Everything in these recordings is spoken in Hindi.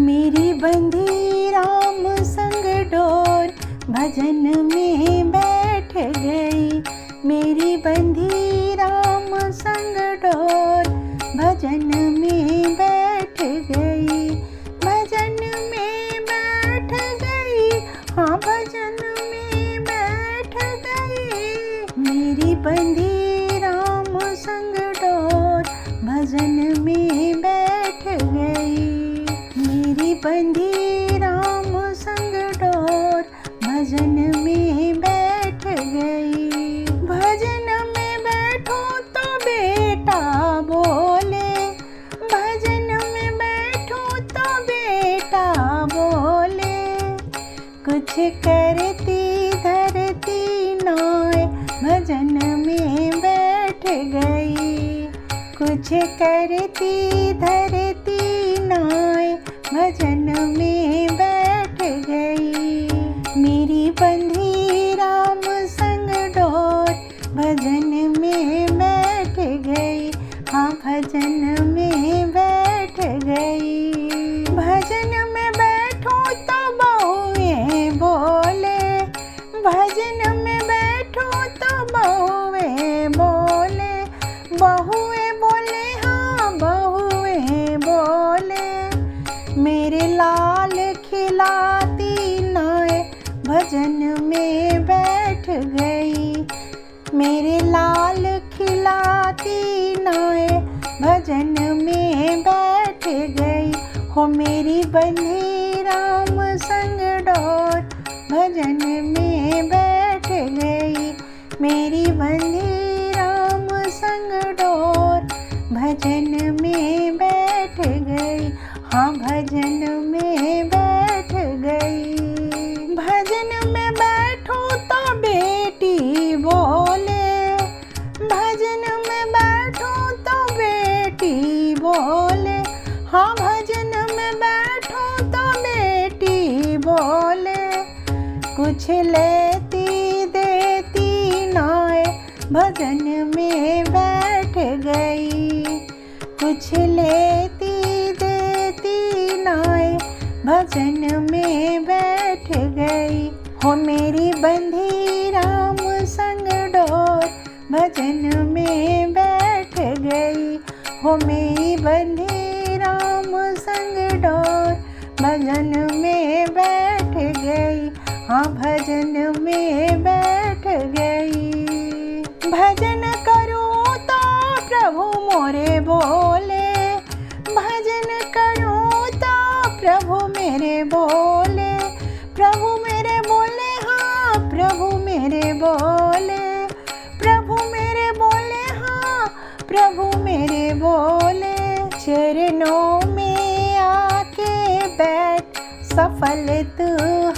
मेरी बंधी राम संग डोर भजन में बैठ गई। मेरी बंधी राम संग डोर भजन में बैठ गई। भजन में बैठ गई, हाँ भजन में बैठ गई। मेरी बंधी राम संग डोर भजन में बैठ गई। मेरी बंधी राम संग डोर भजन में बैठ गई। भजन में बैठो तो बेटा बोले, भजन में बैठो तो बेटा बोले। कुछ करती धरती नाय भजन में बैठ गई। कुछ करती धरती नाय भजन में बैठ गई। मेरी बंधी राम संग डोर भजन में बैठ गई। हाँ भजन में बैठ गई। भजन में बैठो तो बहुएं बोले, भजन में बैठो तो बहुएं बोले। बहुएं बोले, हाँ बहुएं बोले। मेरे लाल खिलाती नाय भजन में बैठ गई। मेरे लाल खिलाती नाय भजन में बैठ गई। हो मेरी बंधी राम संग डोर भजन में बैठ गई। मेरी बंधी राम संग डोर भजन में बैठ गई। हाँ भजन में बैठ गई। भजन में बैठो तो बेटी बोले, भजन में बैठो तो बेटी बोले। हाँ भजन में बैठो तो बेटी बोले। कुछ लेती देती नाय भजन में बैठ गई। कुछ लेती देती नाय भजन में बैठ गई। हो मेरी बंधी राम संग डोर भजन में बैठ गई। हो मेरी बंधी राम संग डोर भजन में बैठ गई। हाँ भजन में बैठ गई। भजन करूँ तो प्रभु मोरे बोले, भजन करूँ तो प्रभु मेरे बोले। प्रभु मेरे बोले, हाँ प्रभु मेरे बोले। प्रभु मेरे बोले, हाँ प्रभु मेरे बोले। चरणों में आके बैठ सफल तू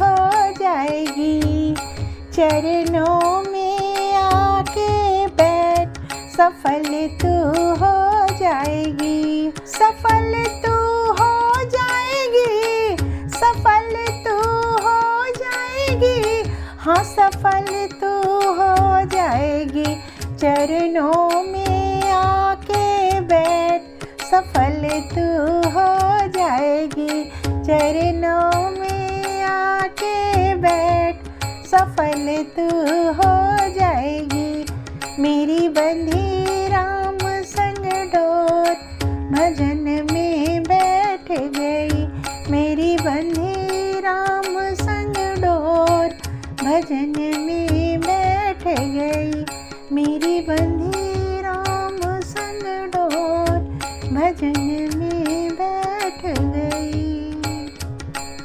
हो जाएगी। चरणों में आके बैठ सफल तू हो जाएगी। सफल तू हो जाएगी, सफल तू हो जाएगी। हाँ सफल तू हो जाएगी। चरणों में आके बैठ सफल तू हो जाएगी। चरणों में आके बैठ सफल तू हो जाएगी। मेरी बंधी राम संग डोर भजन में बैठ गई। मेरी बंधी राम संग डोर भजन में बैठ गई। मेरी बंधी राम संग डोर भजन